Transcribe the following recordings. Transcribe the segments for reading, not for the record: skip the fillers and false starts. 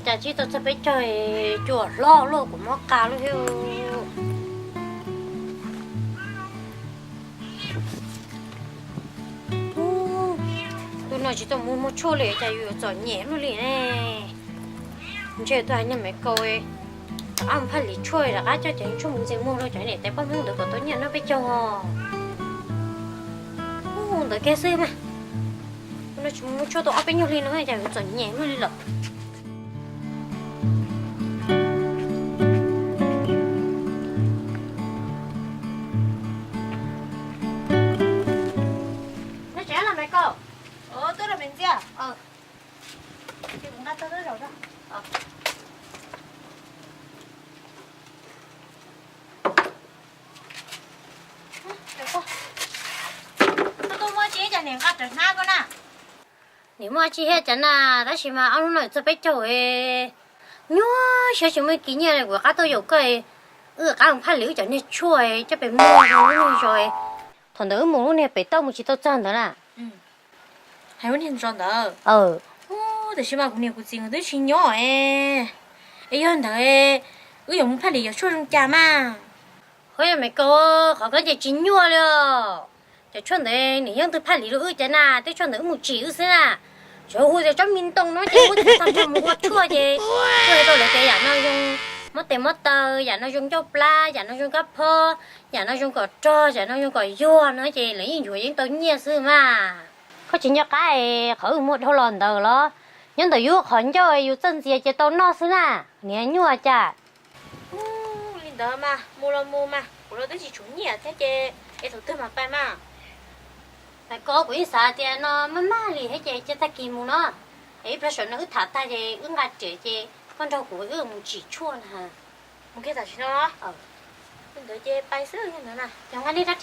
chả chỉ tôi sẽ phải chơi chuột lo luôn của móc cá luôn hiu tôi nói chỉ tôi muốn một chỗ để chạy vừa giỏi nhẹ luôn liền nè chơi tôi anh mấy câu ấy ăn phải lì chơi là cho chạy chung muốn gì mua đâu chạy này tại bao nhiêu được của tôi nhận nó phải cho tới cái gì mà nó chỉ muốn cho tôi ăn bao nhiêu liền nó phải chạy vừa giỏi nhẹ luôn liền tôi là mình chưa? Chị cũng đã tới rồi đó. Được không? Tôi mua chị cho nên cắt trở na con à. Nếu mà chị hết chẳng là đó chỉ mà ăn nói cho bé cháu ấy nhớ sao chúng mình kỷ niệm này của các tôi有cái các ông phải liều cho nên chua cho bé mua rồi thằng đó mua luôn này bé tao một chỉ tao chán đó là hay vẫn hiện rõ đó. Để xem mà cũng nhiều chuyện tôi chỉ nhỏ ấy hơn thằng dùng phải liều cho trong nhà mà thôi mày cô họ có gì chín nhua rồi để cho này nếu như tôi phải liều ư chẳng là tôi cho nó một chỉ ư à rồi hồi giờ trong miền đông nó chỉ có thể làm cho một chua gì rồi tôi lại cái giả nó dùng mất tờ giả nó dùng cho pla giả nó dùng cá phơ giả nó dùng cỏ trò giả nó dùng cỏ dưa nó chỉ lấy những chuyện tôi nhớ xưa mà có chỉ nhớ cái khởi một thôi lần đầu đó nhưng tôi yêu khẩn cho yêu chân gì chỉ tôi nó xưa à nghe nhua chả linh đó mà mua mà của nó tôi chỉ chủ nhẹ thế chứ em thử mà phải mà phải có quỷ xà thì nó má lì hết chứ chứ ta kìm mu nó ấy bây giờ nó cứ thả ta thì cứ ngạt chửi chứ con trâu của ư một chỉ chuồn hả một cái gì nó linh đó chứ bay sữa như thế nào chẳng ăn đi ra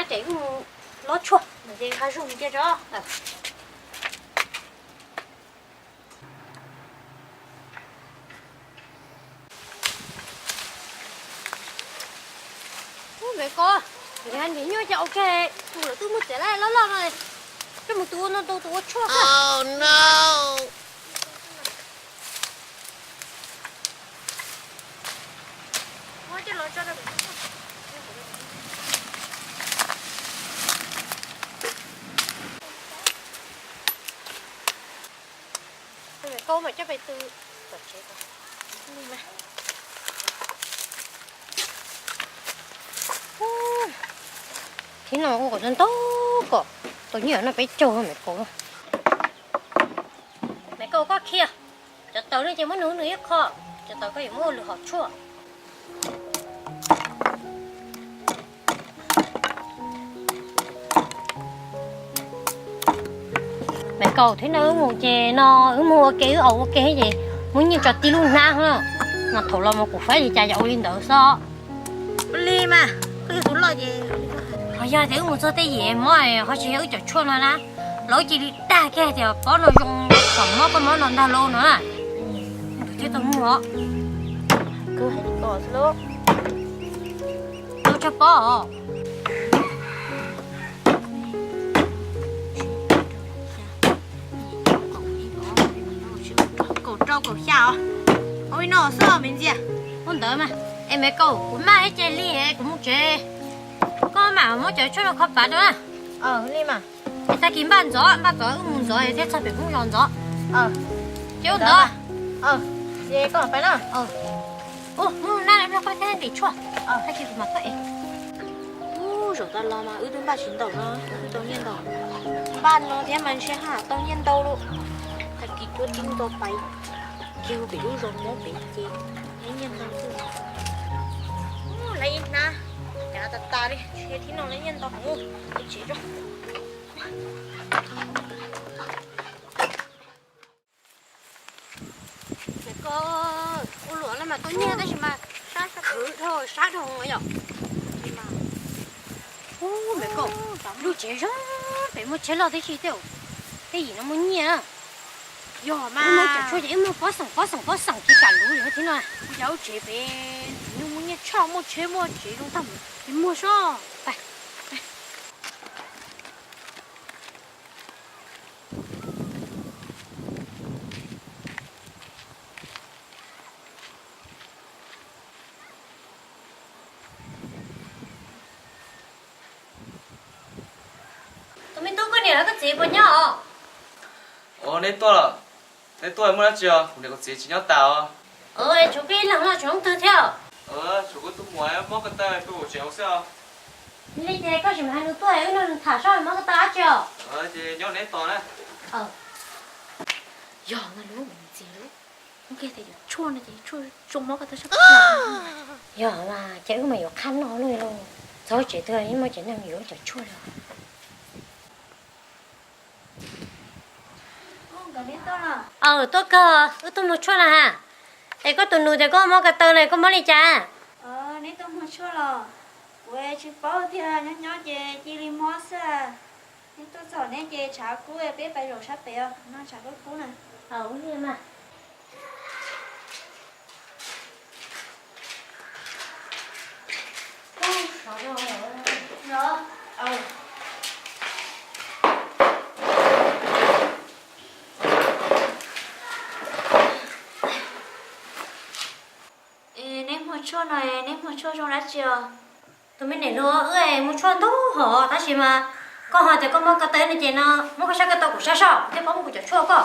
trẻ nó chuồn mà chứ khai dùng chứ đó mẹ cô thì anh nghĩ như cho ok tôi là tôi muốn trở lại nó rồi cái một tôi nó tôi chua oh no mẹ cô mà cho phải từ thế nào cũng có dân tốt có tôi nhớ nó phải trâu mẹ cô có kia cho tao nó chỉ muốn nấu nước kho cho tao có gì mua được hot chua mẹ cô thế nào mua chè nó mua cái ẩu cái gì muốn như cho tí luôn na không mà thầu là một củ phải gì chả dậu lên đỡ sao li mà cái gì lo gì họ giờ thì một số cái gì mà họ chỉ hiểu cho chua nó nè lỗi chỉ đa cái thì có nó dùng phẩm món cái món nó luôn nữa chứ tôi mua cứ hay có số đâu cho có cổ trâu cổ sao ôi nó sao mình gì không đỡ mà em mấy câu cũng mai chơi li cũng muốn chơi con mà muốn chơi cho nó khó bắt nữa li mà ta kiếm bán gió cũng muốn gió thế sao phải cũng giòn gió chứ không đỡ gì có phải nào nay nó có cái bị chua hay chỉ mà vậy rồi ta lo mà đứng ba chuyến đầu nó tao nhiên đầu ban nó thế mình sẽ hạ tao nhiên đầu luôn thật kỳ tôi tin tôi bay kêu bị rồi muốn bị gì nhiên đầu lấy na nhà ta đi chơi thì nó lấy nhiên đầu không chỉ cho cô lúa là mà tôi nghe đấy mà sát thôi ấy nhở mẹ cô lúc chế rồi phải mua chế lo thế chi tiêu cái gì nó muốn nhỉ giờ mà em muốn cho em muốn phó sẵn cái cả lúa nữa thế nào cháu chế về nhưng muốn nhớ cho mua chế luôn tầm thì mua sao phải là cái gì của nhau nên tôi muốn chưa để có gì chỉ nhau tao chú biết là chúng tôi theo chú có tôi muốn mua cái tay tôi chéo sao lấy thế có gì mà hai đứa tuổi nó thả sao mà cái ta chưa thì nhau nên to đấy giờ nó lú mình gì lú không kia thì chua này thì chua trông nó cái ta sắp giờ mà chứ mà có khăn nó nuôi luôn rồi chỉ tôi nhưng mà chỉ nằm yếu cho chua rồi cái đến đó là tôi cơ tôi một chua là ha để có tuần nuôi thì có mua cái tờ này có mua đi cha nếu tôi không chua là quê chỉ bao thì nhỏ nhỏ về chỉ đi mua sa nếu tôi sợ nên về trả cú em biết bây giờ sắp về nó trả cái cú này như mà rồi ném một chỗ này ném một chỗ trong lá chưa tôi mới này luôn mua chua tốt họ ta chỉ mà có họ thì có mua cái tờ này chị nó mua cái sao cái tờ của sao sao thế có mua cái chua có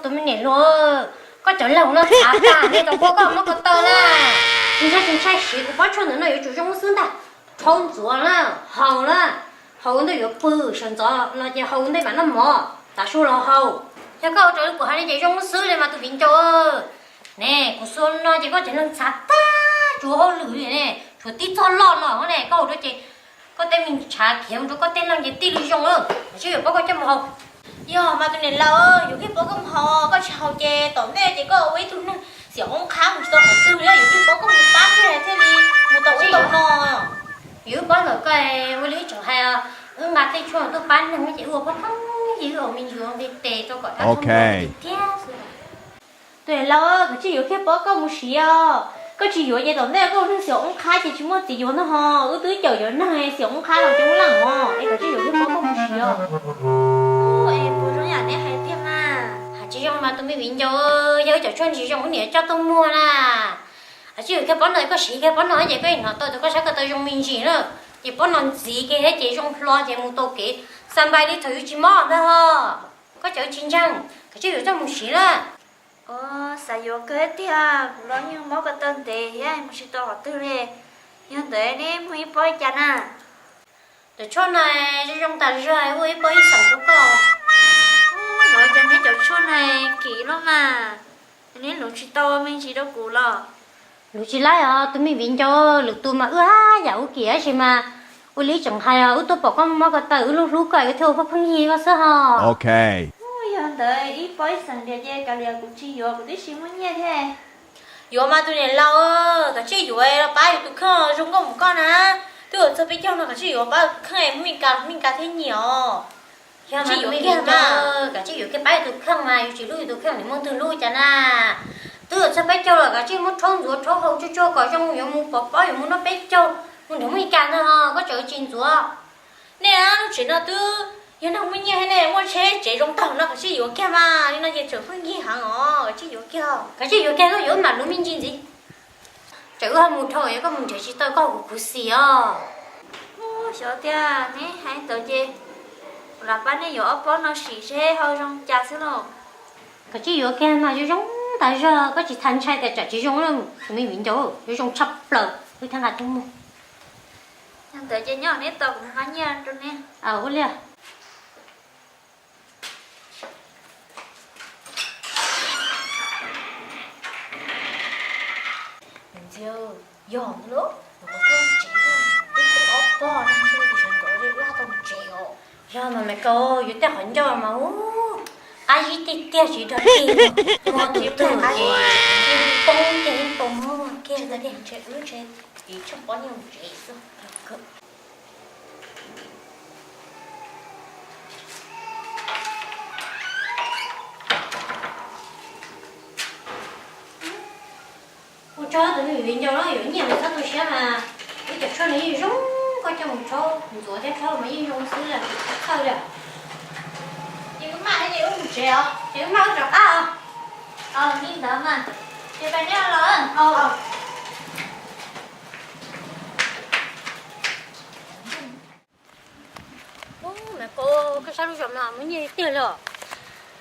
tôi mới này luôn có chỗ lòng nó thả cả nên tôi có mua cái tờ này chính xác sĩ của bác chua nữa nó有主中生的冲煮了好了好的有不选择那些好的把那么打输了好这个这của hai đứa中师này mà tụi mình cho nè của xuân nó chỉ có chỉ năng sát ta chú hậu lử này chú tí cho lo này câu đó chị có tên mình trả kiếm chú có tên làm gì tí đi dùng nữa chứ có cái chấm học giờ mà tụi này lâu nhiều khi bố công họ có chào chè tổng này chỉ có với tụi nó xỉu không khá một số tư là nhiều khi bố công một bát thế thế đi một tổ tổng nò nếu có là cái với lý chỗ hay mà tay chuột tôi bán là mấy chị uống không gì ở mình dùng thì tệ cho gọi Okay. tụi này lâu có chỉ nhiều khi bố công một xíu có chỉ nhiều vậy tổng này có những xỉu không khá chỉ chúng nó chỉ nhiều nó ho ứ tứ chầu nhiều này xỉu không khá là chúng lẳng ho em có chỉ nhiều khi bố công một xíu em bố trong nhà này hay thêm à chỉ dùng mà tôi mới biến cho giờ cho chuyên chỉ dùng cái này cho tôi mua là chứ cái bón này có gì cái bón nói vậy cái nó tôi có sao tôi dùng mình gì nữa chỉ bón nói gì cái hết chỉ dùng lo chỉ một tô cái sân bay đi thử chỉ mò thôi ha có chỗ chính trang cái chứ cho một xí là sao vô cái thì à nó như máu cái tên thì em một số tao tư này nhưng để em mới bơi chả à để cho này cho dùng tài rồi với bơi sẵn có rồi cho nên chỗ chỗ này kỹ lắm mà nên lúc chỉ tao mình chỉ đâu cũ lo lúc chỉ lại tôi mới biến cho lúc tôi mà dạo kia gì mà ôi lý chẳng hay tôi bỏ con mà cái tử lúc cái theo pháp phương gì có sao hả Okay. hiện tại ít bơi sẵn để chơi cả liền cũng chỉ vô cũng đi xin muốn nhé thế vô mà tôi này lâu cái chỉ vô là ba tôi không dùng có một con à tôi ở bây giờ nó cái chỉ vô ba không em mình cả thế nhiều chỉ vô cái mà cái chỉ vô cái ba tôi không mà chỉ lui tôi không để muốn tôi lui chả na tôi ở bây giờ là cái chỉ muốn trốn ruột trốn hậu cho cái trong dùng một bỏ bỏ dùng nó bé cho muốn đúng mình cả nữa có chỗ chín ruột nè nó chỉ là tôi giờ nó mới như thế này mua chế chế trong tàu nó cái chỉ vô cái mà nên nó chỉ trở phương gì hàng cái chỉ vô cái nó vô mà nó mình chín gì chữ hơn một thôi có một chữ chỉ tôi có một cú xì sợ tia nè hai tờ gì là bạn này vô bó nó xì xe hơi trong trà xíu rồi cái chỉ vô cái mà chứ giống tại sao có chỉ thanh trai cái chữ chỉ giống là mình biến chỗ chứ giống chập lờ với thằng nào trong mua thằng tờ chơi nhỏ nét tờ cũng khá nhiều rồi nè ôi liền giờ giòn lúc nó có thơm chị không cái ốp bò nó chưa bị sẵn có đi ra tầm trèo rồi mà mẹ côอยู่แต่หอนจอมาai chỉ tiếc tiếc chỉ được tiền ngon từ từ tiền bông kia là tiền chết lúc chết ý trong bao nhiêu chết rồi cho tụi mình viên cho nó hiểu nhiều sao tôi sẽ mà cái chụp cho này giống có cho một số một số thế thôi mà dùng xứ là thôi rồi nhưng mà cái gì cũng trèo chỉ có máu rồi nhìn đỡ mà chị phải nhớ lớn mẹ cô cái sao lúc nào mới như tiền rồi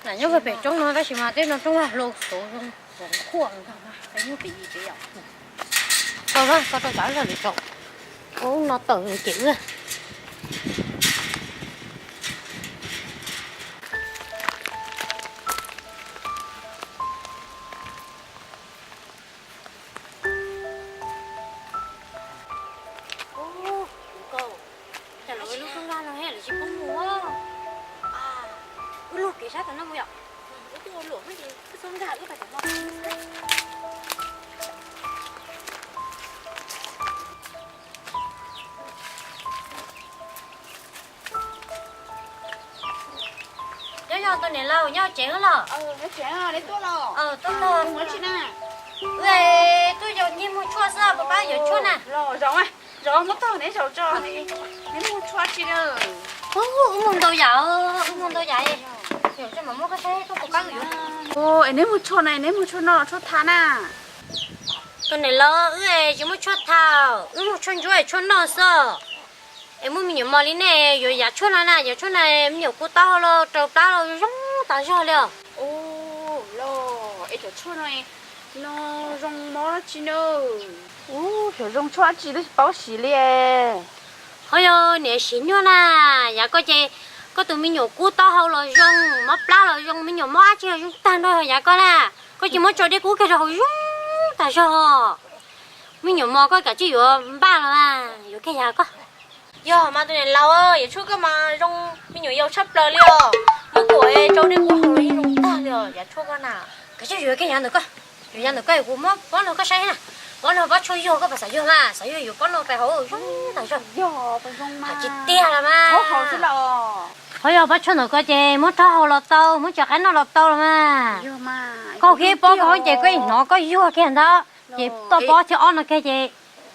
là nhớ phải bể trong nó đó chỉ mà tên nó trong là lô số trong khuẩn thôi mà cái như bị gì vậy thôi đó có tôi trả lời được rồi ô nó tự chịu rồi cái sát nó mày ạ, cái tôi lụa mấy cái xương gà cái phải mò. Nhớ tôi này lâu nhớ chén rồi. Nó chén à, đấy tôi lo. Tôi lo. Muốn chị nè. Vậy tôi giờ nhìn mua chua sao, bà giờ chua nè. Rồi mất tao đấy rồi cho. Đấy mua chua chị nữa. Mong đâu vậy? Hiểu cho mà mua cái thế tôi có bao nhiêu. Ô, em mua chua này, em mua chua nó chua thán à. Tôi này lo, chỉ mua chua thảo, mua chua chuối chua nó sao? Em mua nhiều món này, rồi giờ chua này, em nhiều củ tao lo, trâu tao lo, rong tao cho liền. Ô, lo, em cho chua này, nó rong mó nó chị nữa. Ô, cho rong chua chị nó bao xí liền. Thôi ơi, nè xín nữa nè, giờ có tụi mình nhiều củ tao lo rong, mắm lá lo rong, mình nhiều món chứ rong tan thôi, giờ có nè, có chỉ muốn cho đi củ cái rồi rong tao cho. Mình nhiều món có cả chỉ có ba rồi mà, có cái gì có. Yo, mà tôi này lâu ơi, chú cái mà rong mình nhiều yêu chấp lời liền. Một tuổi cháu đi của hồng lấy rong ta liền, giờ chú cái nào. Cái chứ cái nhà nữa cơ, cái nhà nữa cơ của mắm, bón nó có sai nè. Bón nó bắt chui vô có phải sai vô mà, sai vô bón nó phải hổ rong tao cho. Yo, phải rong mà. Chỉ tia là mà. Hổ chứ lo. Thôi giờ bắt cho nó có chè, muốn cho hổ lọt tàu, muốn cho cái nó lọt tàu là mà. Yo mà. Có khi bó có chè cái nó có vô cái đó, chị tôi bó cho on nó cái chè.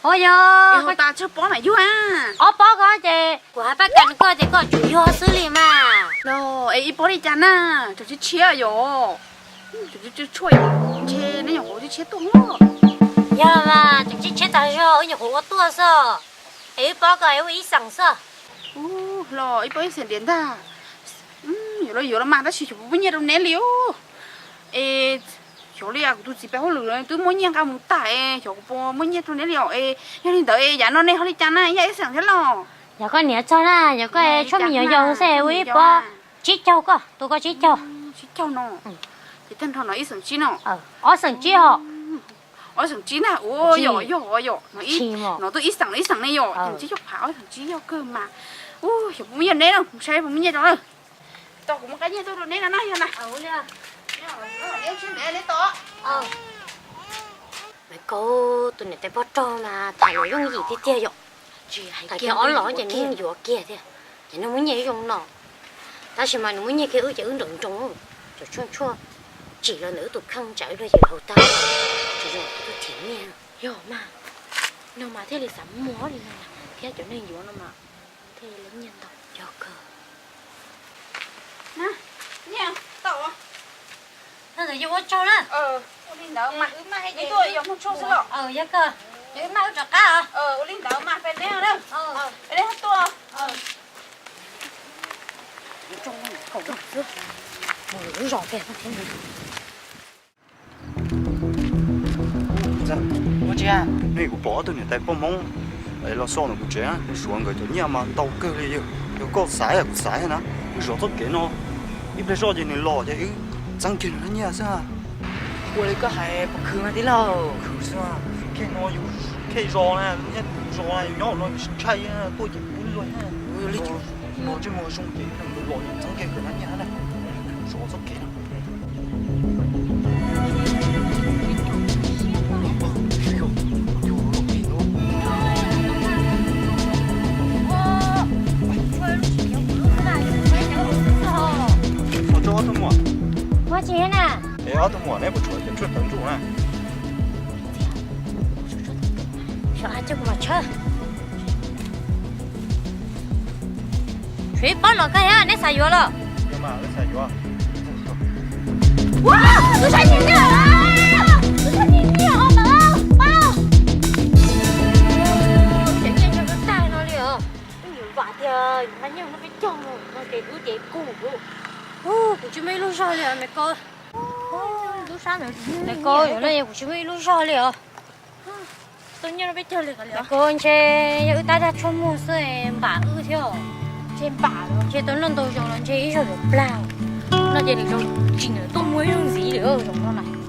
Thôi giờ. Yo, ta chưa bó này vô à. Bó có chè, của hai bác cần có thì có chủ vô xử lý mà. Lo, ấy bó đi chán à, cho chứ chia yo. Cho chứ chui, chia nó nhỏ chứ chia tung lo. Giờ mà chỉ chết tao cho, ở nhà của tôi sao? Ấy bó cái ấy ý sẵn sao? Lo, ấy bó sẽ đến ta. Yo lo mà ta chỉ chụp bao nhiêu đồng nè liu. Ê, chỗ này à, tôi chỉ bé hồi lửa, tôi muốn nhang cao một tải, chỗ bò muốn nhang trong nè liu. Ê, nhà đi tới, nhà nó này họ đi chán à, nhà ấy sẵn thế lo. Giờ có nhớ cho nè, giờ có cho mình nhớ dòng xe ấy bó. Chít châu có, tôi có chít châu. Chít châu nó. Thì thân thằng nó ít sẵn chi nó. Ở sẵn chi họ. Ở sẵn chi nè, ôi yo, nó ít, nó tôi ít sẵn này yo, thằng chí chọc pháo, thằng chí yo cơ mà. Ôi, hiểu bún nè đâu, sai bún nhẹ đó. Tao cũng cái nhẹ tôi rồi nè là này nè. Nha. Em xin để to. Mày cô, tụi này tay bắt trò mà, thằng nó dùng gì thế kia rồi. Thằng kia ón lỏ cho nên vừa kia thế. Cho nó muốn nhảy dùng nó. Ta chỉ mà nó muốn nhảy cái ư chỉ ứng đựng trong rồi chua. Chỉ là nữ tụt không chạy ra giờ hậu ta. Chỉ rồi tôi thiện nha. Yo mà. Nó mà thế là sắm múa đi nè. Thế cho nên vô nó mà. Thế lớn nhân tộc cho cơ. Nè, nha, tao à. Nó rồi vô cho đó. Linh đỡ mà. Mấy tôi giống một chút xíu. Dạ cơ. Để máu cho cá à? Linh đỡ mà phải đeo đâu. Phải đeo hết tua. Trong nó khẩu độc nữa. Mùi rõ kìa nó thế này. Dạ, bố chị à, này của bỏ tôi này tay bông mông, ấy là sao nó cũng chết, xuống người cho nhà mà tàu cơ đi, có cũng sải hả, rồi tốt cái nó, ít bây giờ thì này lò chứ, chẳng chuyện nó nhà sao? 我哋個係不去嗰啲咯，是嘛？看我有看rõ呢，人家rõ呢，有那菜啊，多一不乱啊，我这么兄弟，那老人真给个人家呢，rõ tốt cái nó. Có chị nè. Ê, ở trong này bữa chuột tấn trụ nè. Sợ chứ mà chơi. Chuyện bắt lọt cái ha, nét xài vô rồi. Nhưng mà nó xài vô. Wow, tôi xài nhìn nữa. Tôi xài nhìn nữa mà. Bao. Chuyện cho cái tay nó liền. Nhiều vả thì mà nhiều nó bị chồng rồi nó để đứa để cũ rồi ô của chúng mấy lúc sau liền mẹ cô đứa sao nữa mẹ cô ở đây của chúng mấy lúc sau liền tự nhiên nó biết chơi được mẹ rồi cô anh chơi ở大家周末是把二跳 trên bả rồi chơi tuần lần đầu rồi chơi ít rồi được bao nó chơi được rồi chỉ nữa tôi muốn dùng gì nữa rồi nó này